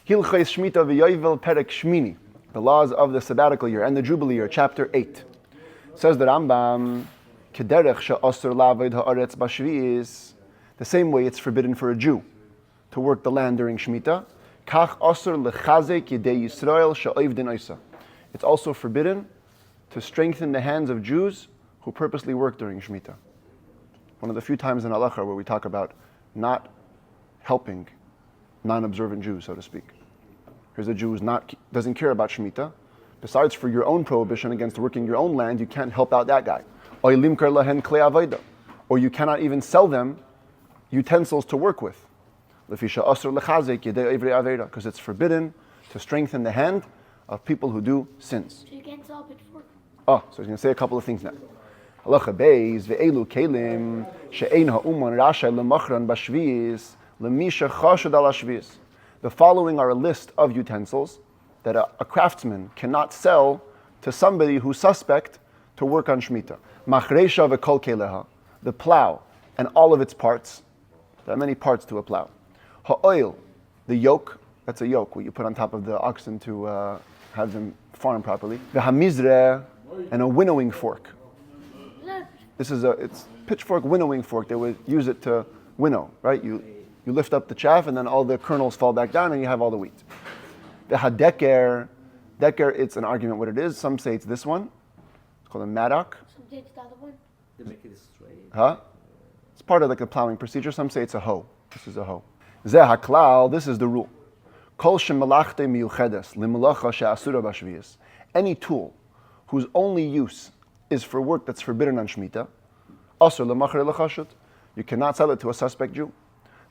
Hilchos Shmittah v'yovel perek shmini, the laws of the sabbatical year and the jubilee year, chapter 8. Says the Rambam, kederech she'asur laved ha'aretz b'shvi'is, the same way it's forbidden for a Jew to work the land during Shmittah, kach asur lechazek yedei Yisrael she'oivdin oisa. It's also forbidden to strengthen the hands of Jews who purposely work during Shmittah. One of the few times in halacha where we talk about not helping non-observant Jews, so to speak. Here's a Jew who doesn't care about Shmittah. Besides for your own prohibition against working your own land, you can't help out that guy. Or you cannot even sell them utensils to work with. Because it's forbidden to strengthen the hand of people who do sins. So you can't sell pitchfork? Oh, so he's going to say a couple of things now. Halacha beis ve'elu kelim she'ein ha'uman rashay lemachran b'shvi'is lemisha chashud al hashvi'is. The following are a list of utensils that a craftsman cannot sell to somebody who's suspect to work on Shmittah. Machresha ve'kol keleha, the plow and all of its parts. There are many parts to a plow. Ha'oil, the yoke, that's a yoke, what you put on top of the oxen to have them farm properly. The hamizre, and a winnowing fork. This is it's pitchfork winnowing fork. They would use it to winnow, right? You lift up the chaff and then all the kernels fall back down and you have all the wheat. The hadeker, it's an argument what it is. Some say it's this one. It's called a maddock. Some say it's the other one. They make it straight. Huh? It's part of like a plowing procedure. Some say it's a hoe. This is a hoe. Zeh haklal, this is the rule. Kol shemalachte miyuchedes limalacha she'asura b'shvi'is. Any tool whose only use is for work that's forbidden on Shmittah, asur lemachar lechashut. You cannot sell it to a suspect Jew.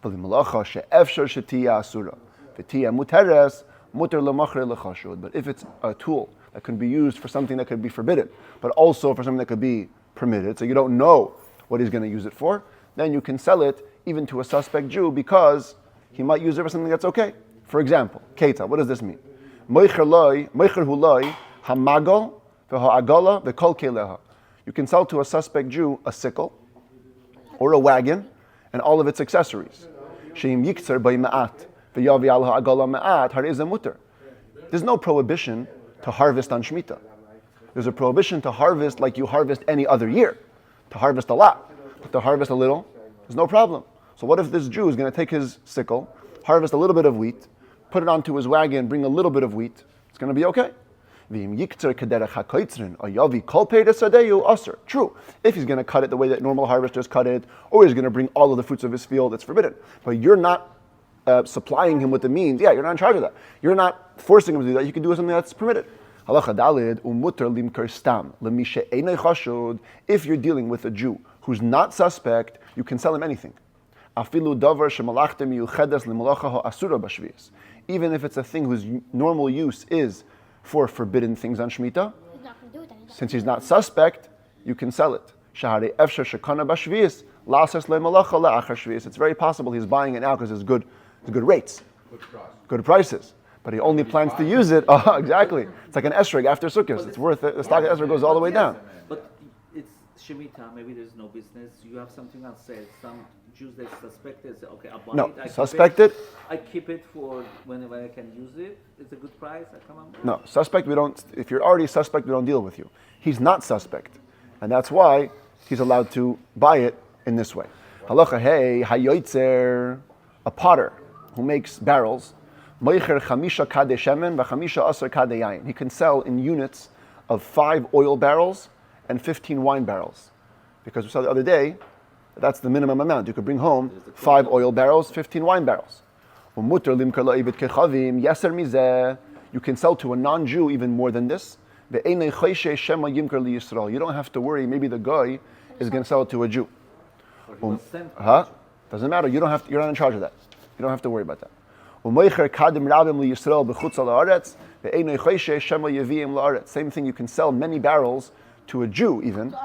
V'limalacha she'efshar she'tiyah asura v'tiyah muteres muter lemachar lechashut. But if it's a tool that can be used for something that could be forbidden, but also for something that could be permitted, so you don't know what he's going to use it for, then you can sell it even to a suspect Jew because he might use it for something that's okay. For example, Keita, what does this mean? Moicher huloi hamagal v'ha'agala v'kol keleha. You can sell to a suspect Jew a sickle or a wagon and all of its accessories. Sheim yikzer by ma'at v'yavi al ha'agala ma'at hariza muter. There's no prohibition to harvest on Shmittah. There's a prohibition to harvest like you harvest any other year. To harvest a lot, but to harvest a little, there's no problem. So what if this Jew is going to take his sickle, harvest a little bit of wheat, put it onto his wagon, bring a little bit of wheat? It's going to be okay. True. If he's going to cut it the way that normal harvesters cut it, or he's going to bring all of the fruits of his field, it's forbidden. But you're not supplying him with the means. Yeah, you're not in charge of that. You're not forcing him to do that. You can do something that's permitted. If you're dealing with a Jew who's not suspect, you can sell him anything. Even if it's a thing whose normal use is for forbidden things on Shmittah, He's not going to do it then. since he's not suspect, you can sell it. It's very possible he's buying it now because it's good rates, good prices. But he only plans to use it. Oh, exactly. It's like an esrog after Sukkot. It's worth it. The stock of esrog goes all the way down. But it's Shemitah, maybe there's no business. You have something else said. Some Jews they suspect it, say, okay, I'll buy No, it. suspect it. I keep it for whenever I can use it. It's a good price. I come up. No, suspect, we don't, if you're already suspect, we don't deal with you. He's not suspect. And that's why he's allowed to buy it in this way. Halacha hey, hayoitzer, a potter who makes barrels, moicher chamisha kade shemen v'chamisha aser kade yain. He can sell in units of 5 oil barrels and 15 wine barrels. Because we saw the other day, that's the minimum amount. You could bring home 5 oil barrels, 15 wine barrels. You can sell to a non-Jew even more than this. You don't have to worry, maybe the guy is going to sell it to a Jew. Doesn't matter, you're not in charge of that. You don't have to worry about that. Same thing, you can sell many barrels to a Jew even,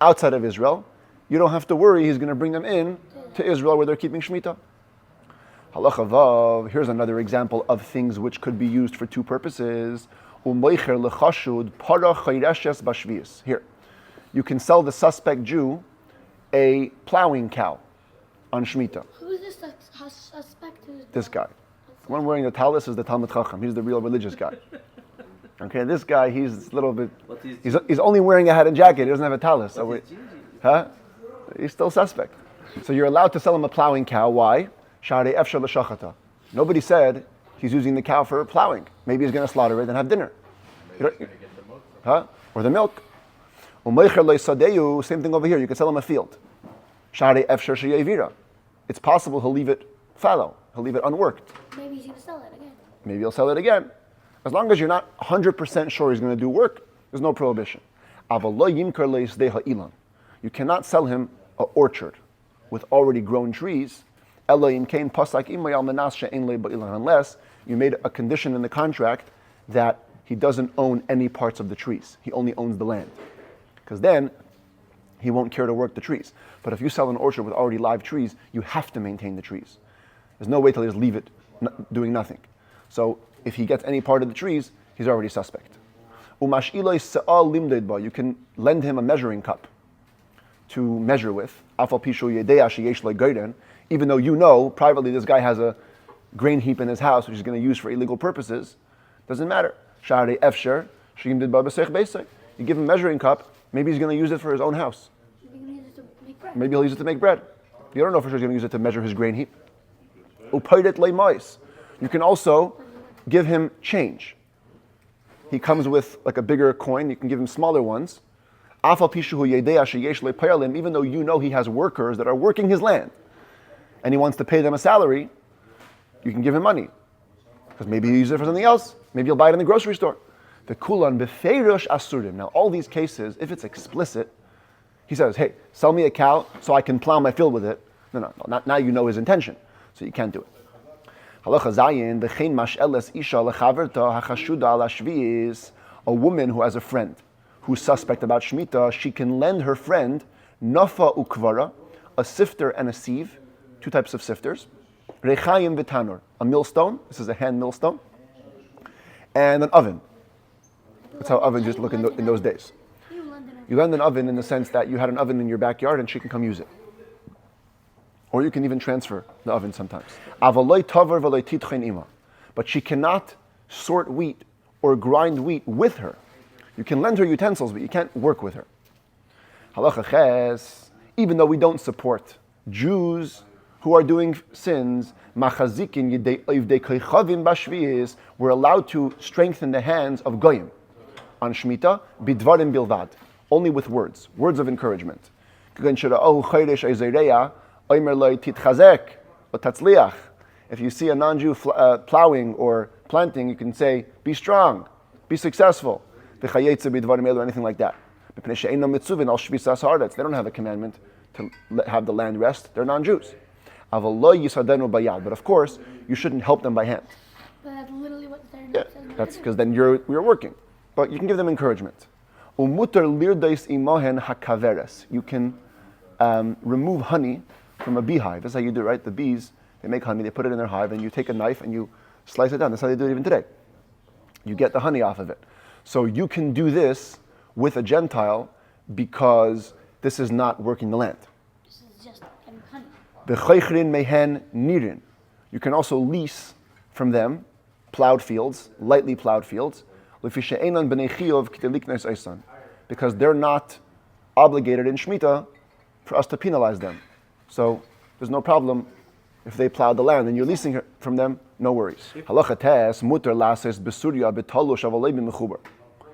outside of Israel. You don't have to worry he's going to bring them in to Israel where they're keeping Shmittah. Halacha vav, here's another example of things which could be used for 2 purposes. Here, you can sell the suspect Jew a plowing cow on Shmittah. Who's this suspect? This guy. The one wearing the talis is the Talmud Chacham. He's the real religious guy. Okay, this guy, he's a little bit... But He's only wearing a hat and jacket. He doesn't have a talis. So but he's Gigi. huh? He's still suspect. So you're allowed to sell him a plowing cow. Why? Shari efshar l'shachata. Nobody said he's using the cow for plowing. Maybe he's going to slaughter it and have dinner. Huh? Or the milk. Same thing over here. You can sell him a field. Shari efshar sheyevira. It's possible he'll leave it fallow. He'll leave it unworked. Maybe he's gonna sell it again. Maybe he'll sell it again. As long as you're not 100% sure he's going to do work, there's no prohibition. You cannot sell him an orchard with already grown trees, unless you made a condition in the contract that he doesn't own any parts of the trees. He only owns the land. Because then he won't care to work the trees. But if you sell an orchard with already live trees, you have to maintain the trees. There's no way to just leave it doing nothing. So if he gets any part of the trees, he's already suspect. You can lend him a measuring cup to measure with, even though you know privately this guy has a grain heap in his house which he's going to use for illegal purposes. Doesn't matter. You give him a measuring cup, maybe he's going to use it for his own house. Maybe he'll use it to make bread. Maybe he'll use it to make bread. You don't know for sure he's going to use it to measure his grain heap. You can also give him change. He comes with like a bigger coin, you can give him smaller ones. Even though you know he has workers that are working his land and he wants to pay them a salary, you can give him money. Because maybe he'll use it for something else. Maybe he'll buy it in the grocery store. The kulan befeirush asurim. Now all these cases, if it's explicit, he says, hey, sell me a cow so I can plow my field with it. No, now you know his intention. So you can't do it. Halacha zayin, b'chein mash'eles isha lechaverta hachashuda ala shvi'is. A woman who has a friend who's suspect about Shmittah, she can lend her friend nafa ukvara, a sifter and a sieve, two types of sifters, rechayim v'tanur, a millstone, this is a hand millstone, and an oven. That's how ovens used to look in those days. You lend an oven in the sense that you had an oven in your backyard and she can come use it. Or you can even transfer the oven sometimes. But she cannot sort wheat or grind wheat with her. You can lend her utensils, but you can't work with her. Halacha ches, even though we don't support Jews who are doing sins, we're allowed to strengthen the hands of goyim on Shmittah, bidvarim bilvad, only with words of encouragement. If you see a non-Jew plowing or planting, you can say, be strong, be successful, or anything like that. They don't have a commandment to have the land rest. They're non-Jews. But of course, you shouldn't help them by hand. But that's literally what the Yeah, that's because then you're working. But you can give them encouragement. You can remove honey from a beehive. That's how you do it, right? The bees, they make honey, they put it in their hive, and you take a knife and you slice it down. That's how they do it even today. You get the honey off of it. So you can do this with a Gentile because this is not working the land. This is just getting honey. You can also lease from them plowed fields, lightly plowed fields, because they're not obligated in Shmittah for us to penalize them. So there's no problem if they plowed the land and you're leasing from them, no worries.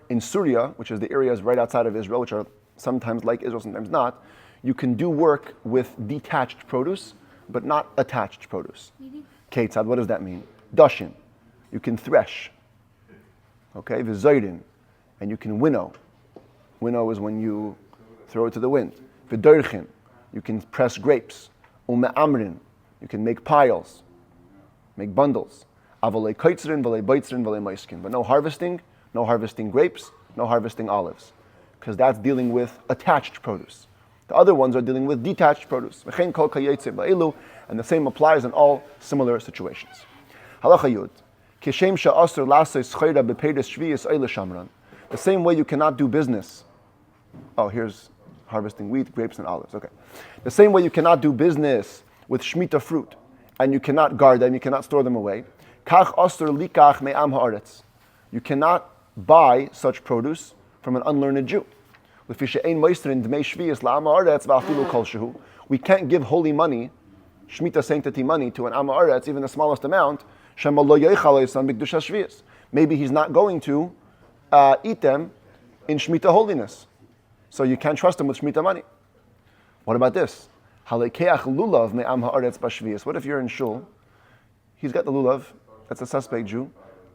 In Syria, which is the areas right outside of Israel, which are sometimes like Israel, sometimes not, you can do work with detached produce, but not attached produce. Ketzad, what does that mean? Dashin, you can thresh. Okay, v'zoydin, and you can winnow. Winnow is when you throw it to the wind. V'dorchin, you can press grapes. Ume'amrin, you can make piles, make bundles. Avalei koitzrin, v'lei boitzrin, v'lei moiskin. But no harvesting grapes, no harvesting olives. Because that's dealing with attached produce. The other ones are dealing with detached produce. And the same applies in all similar situations. Halacha Yud. The same way you cannot do business. Oh, here's harvesting wheat, grapes, and olives. Okay. The same way you cannot do business with Shmittah fruit, and you cannot guard them, you cannot store them away. Kach osur likach me'am haaretz. You cannot buy such produce from an unlearned Jew. We can't give holy money, Shmittah sanctity money, to an Am Haaretz, even the smallest amount. Maybe he's not going to eat them in Shmittah holiness. So you can't trust him with Shmittah money. What about this? What if you're in shul, he's got the lulav, that's a suspect Jew,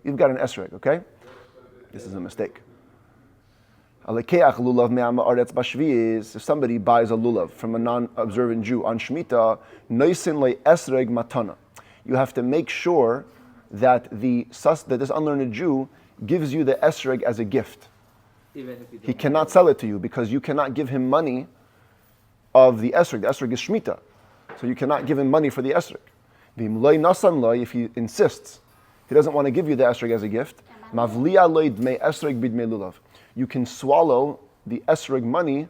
you've got an esrog, okay? This is a mistake. If somebody buys a lulav from a non-observant Jew on Shmittah, you have to make sure that this unlearned Jew gives you the esrog as a gift. He cannot sell it to you because you cannot give him money of the esrog. The esrog is Shmittah, so you cannot give him money for the esrog. If he insists, he doesn't want to give you the esrog as a gift, you can swallow the esrog money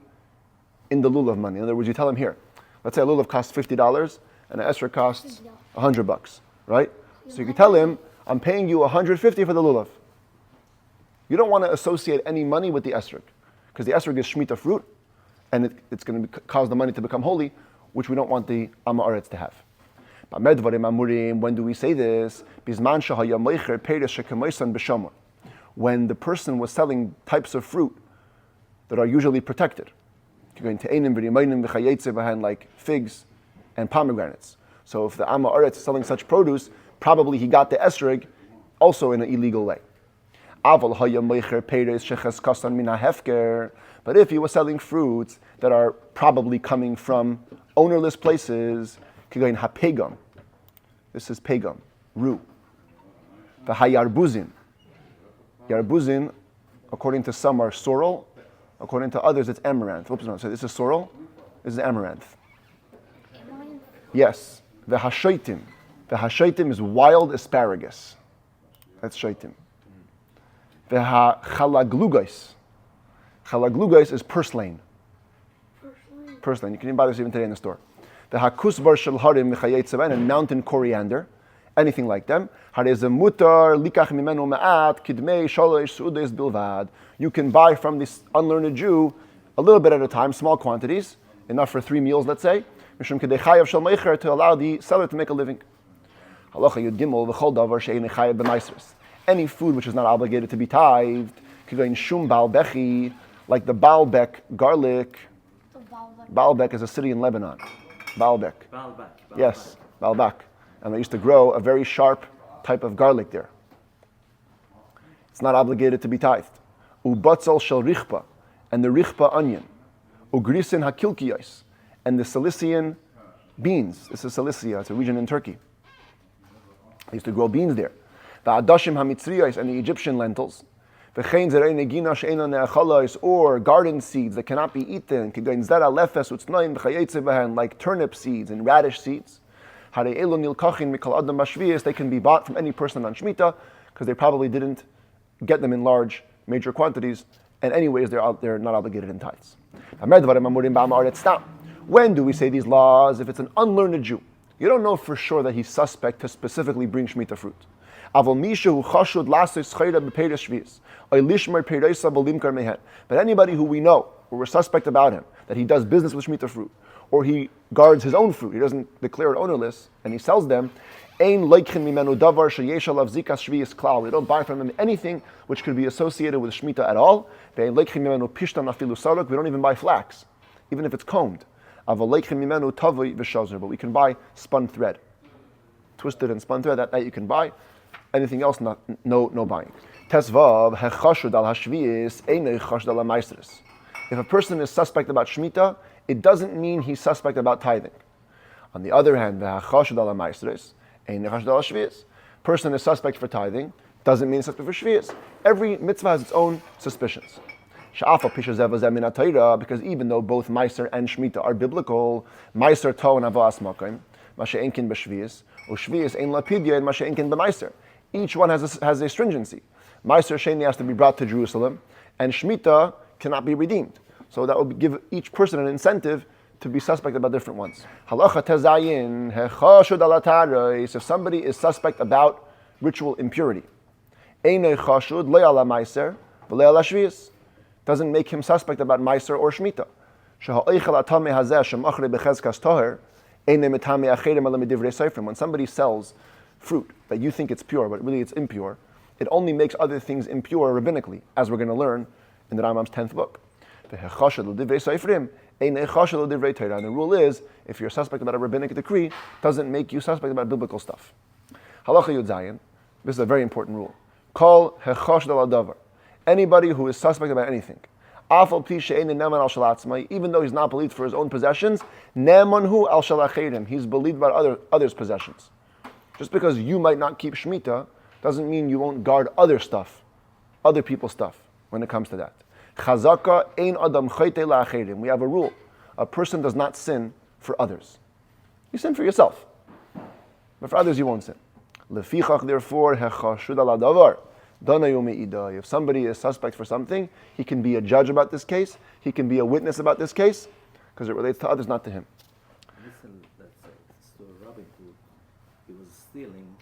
in the lulav money. In other words, you tell him, here, let's say a lulav costs $50 and an esrog costs $100, right? So you can tell him, I'm paying you $150 for the lulav. You don't want to associate any money with the esrog, because the esrog is Shmittah fruit, and it's going to cause the money to become holy, which we don't want the Am Haaretz to have. When do we say this? When the person was selling types of fruit that are usually protected, like figs and pomegranates. So if the Am Haaretz is selling such produce, probably he got the esrog also in an illegal way. But if he was selling fruits that are probably coming from ownerless places, this is pegam, rue. The hayarbuzin. Yarbuzin, according to some, are sorrel. According to others, it's amaranth. Oops, no, so this is sorrel. This is amaranth. Amaranth? Yes. The hashaitim. The hashaitim is wild asparagus. That's shaitim. The chalaglugas. Chalaglugas is purslane. Purslane. You can even buy this even today in the store. The hakusbar shel harim mechayetzavan, and mountain coriander. Anything like them. You can buy from this unlearned Jew a little bit at a time, small quantities, enough for 3 meals, let's say, to allow the seller to make a living. Any food which is not obligated to be tithed, like the Baalbek garlic. Baalbek is a city in Lebanon. Baalbek. Yes, Baalbek. And they used to grow a very sharp type of garlic there. It's not obligated to be tithed. Ubatzal shel richpa, and the richpa onion. Ugrisin hakilkiyos, and the Cilician beans. This is Cilicia, it's a region in Turkey. They used to grow beans there. The adashim hamitzriyos, and the Egyptian lentils. The chein zerei negina she'ena ne'achalos, or garden seeds that cannot be eaten. Kigain zera lefes utznoim v'chayetze behen, like turnip seeds and radish seeds. They can be bought from any person on Shmittah because they probably didn't get them in large, major quantities, and anyways, they're not obligated in tithes. When do we say these laws? If it's an unlearned Jew, you don't know for sure that he's suspect to specifically bring Shmittah fruit. But anybody who we know, or we're suspect about him, that he does business with Shmittah fruit, or he guards his own fruit, he doesn't declare it ownerless, and he sells them, we don't buy from him anything which could be associated with Shmittah at all. We don't even buy flax, even if it's combed. But we can buy spun thread. Twisted and spun thread, that you can buy. Anything else, no buying. If a person is suspect about Shmittah, it doesn't mean he's suspect about tithing. On the other hand, person is suspect for tithing, doesn't mean suspect for shvius. Every mitzvah has its own suspicions. Because even though both Meiser and Shmittah are biblical, Meiser to and avas makim, masha'enkin b'shvius, or shvius ein lapidya and masha'enkin b'meiser. Each one has a stringency. Meiser sheni has to be brought to Jerusalem, and Shmittah cannot be redeemed. So that will give each person an incentive to be suspect about different ones. Halacha tezayin hechashud alataros. If somebody is suspect about ritual impurity. Einay chashud lo ala meiser v'lo ala shvius. Doesn't make him suspect about meiser or shmita. Sheha'oichel atamei hazeh shemachrei bechezkas toher einay metamei acherim ala medivrei seifrim. When somebody sells fruit that you think it's pure, but really it's impure, it only makes other things impure rabbinically, as we're going to learn in the Rambam's 10th book. And the rule is, if you're suspect about a rabbinic decree, it doesn't make you suspect about biblical stuff. Halacha Yud Zayin, this is a very important rule. Kol hechashd al davar. Anybody who is suspect about anything, even though he's not believed for his own possessions, he's believed about others' possessions. Just because you might not keep Shmittah doesn't mean you won't guard other stuff, other people's stuff, when it comes to that. Chazaka ein adam chayte la'acherim. We have a rule. A person does not sin for others. You sin for yourself. But for others you won't sin. Lefichach, therefore, hechashud ala davar. If somebody is suspect for something, he can be a judge about this case, he can be a witness about this case, because it relates to others, not to him. Listen, that's a story Rabbi who he was stealing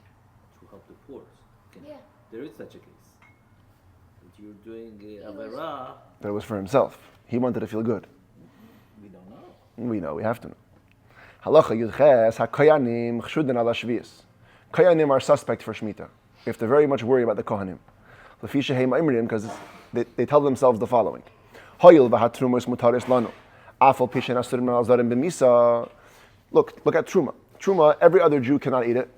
to help the poor. Yeah. There is such a case. That you're doing avera. But it was for himself. He wanted to feel good. We don't know. We know, we have to know. Halacha Yudches HaKoyanim Chshudan ala Shvius. Koyanim are suspect for Shmittah. We have to very much worry about the Kohanim. Lefisha Heim Imrim, because they tell themselves the following. Hoyil v'hatrumos mutaris lanu. Afal pishen asurim al-zarim b'misa. Look at Truma. Truma, every other Jew cannot eat it.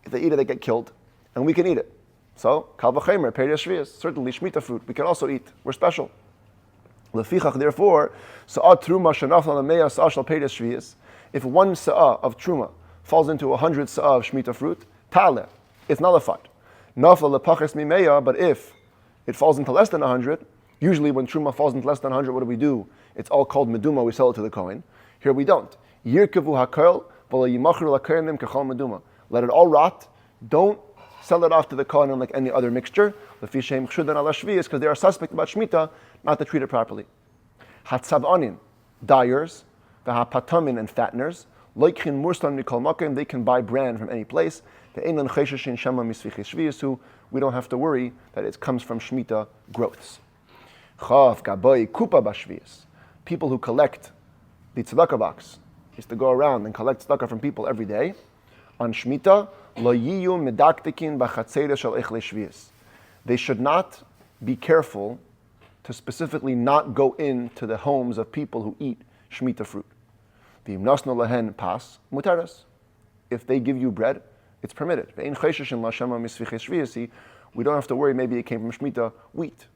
If they eat it, they get killed. And we can eat it. So, kal v'chemer, perias shvius. Certainly, Shmittah fruit, we can also eat. We're special. Lefichach, therefore, sa'at Truma shenafal l'meya sa'ah shal perias shvius. If one sa'ah of Truma falls into 100 sa'ah of Shmittah fruit, ta'aleh, it's nullified. Nafal lepaches mimeya, but if it falls into less than 100, usually when Truma falls into less than 100, what do we do? It's all called meduma, we sell it to the Kohen. Here we don't. Yirkevu hakel, v'lo yimachru l'kohenim kechol meduma. Let it all rot. Don't sell it off to the Kohen like any other mixture. Lefi sheim chshudan ala shvius, because they are suspect about Shmittah, not to treat it properly. Hatzavanin, dyers, v'hapatamin and fatteners, loikhin murslan mikol makim, they can buy bran from any place. We don't have to worry that it comes from Shmittah growths. People who collect the tzedakah box, used to go around and collect tzedakah from people every day. On Shmittah, they should not be careful to specifically not go into the homes of people who eat Shmittah fruit. If they give you bread, it's permitted. We don't have to worry, maybe it came from Shmittah wheat.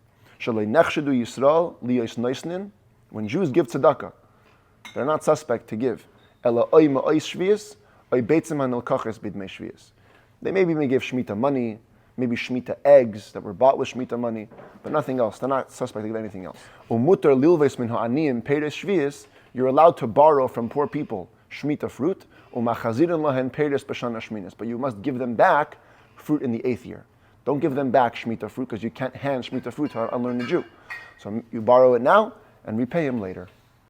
When Jews give tzedakah, they're not suspect to give. They maybe may give Shmittah money, maybe Shmittah eggs that were bought with Shmittah money, but nothing else. They're not suspect to give anything else. You're allowed to borrow from poor people Shmittah fruit, but you must give them back fruit in the 8th year. Don't give them back Shmittah fruit, because you can't hand Shmittah fruit to an unlearned Jew. So you borrow it now and repay him later.